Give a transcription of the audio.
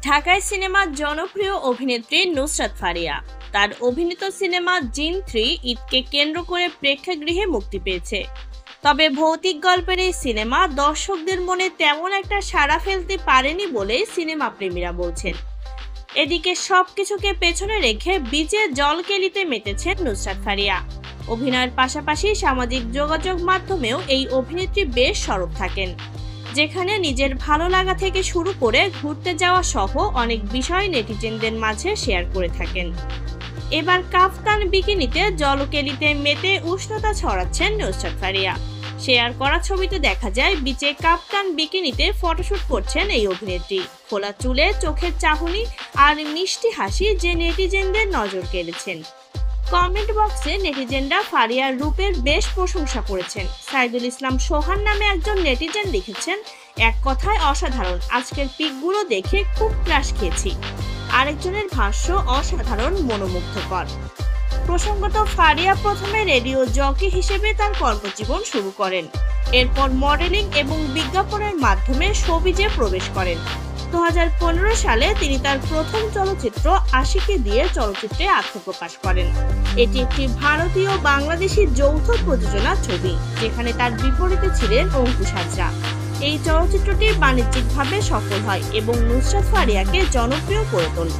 ঢাকায় সিনেমার জনপ্রিয় অভিনেত্রী নুসরাত ফারিয়া তার অভিনীত সিনেমা জিন 3 ঈদকে কেন্দ্র করে প্রেক্ষাগৃহে মুক্তি পেয়েছে। তবে ভৌতিক গল্পের এই সিনেমা দর্শকদের মনে তেমন একটা সাড়া ফেলতে পারেনি বলে সিনেমা প্রেমীরা বলছেন। এদিকে সবকিছুকে পেছনে রেখে বিচে জলকেলিতে মেতেছেন নুসরাত ফারিয়া। অভিনয়ের পাশাপাশি সামাজিক যোগাযোগ মাধ্যমেও এই অভিনেত্রী বেশ সরব থাকেন, যেখানে নিজের ভালো লাগা থেকে শুরু করে ঘুরতে যাওয়া সহ অনেক বিষয় নেটিজেনদের মাঝে শেয়ার করে থাকেন। এবার কাফতান বিকিনিতে জলকেলিতে মেতে উষ্ণতা ছড়াচ্ছেন নুসরাত ফারিয়া। শেয়ার করা ছবিতে দেখা যায় বিচে কাফতান বিকিনিতে ফটোশুট করছেন এই অভিনেত্রী। খোলা চুলে, চোখের চাহনি আর মিষ্টি হাসি যে নেটিজেনদের নজর কেড়েছেন। কমেন্ট বক্সে নেটিজেনরা ফারিয়ার রূপের বেশ প্রশংসা করেছেন। সাইদুল ইসলাম সোহান নামে একজন নেটিজেন লিখেছেন, এক কথায় অসাধারণ, আজকের পিকগুলো দেখে খুব ক্রাশ খেয়েছি। আরেকজনের ভাষ্য, অসাধারণ, মনোমুগ্ধকর। প্রসঙ্গত, ফারিয়া প্রথমে রেডিও জকি হিসেবে তার কর্মজীবন শুরু করেন। এরপর মডেলিং এবং বিজ্ঞাপনের মাধ্যমে শোবিজে প্রবেশ করেন। 2015 সালে তিনি তার প্রথম চলচ্চিত্র আশিকি দিয়ে চলচ্চিত্রে আত্মপ্রকাশ করেন। এটি একটি ভারতীয় বাংলাদেশি যৌথ প্রযোজনা ছবি, যেখানে তার বিপরীতে ছিলেন অঙ্কুশ হাজরা। এই চলচ্চিত্রটি বাণিজ্যিকভাবে সফল হয় এবং নুসরাত ফারিয়াকে জনপ্রিয় করে তোলে।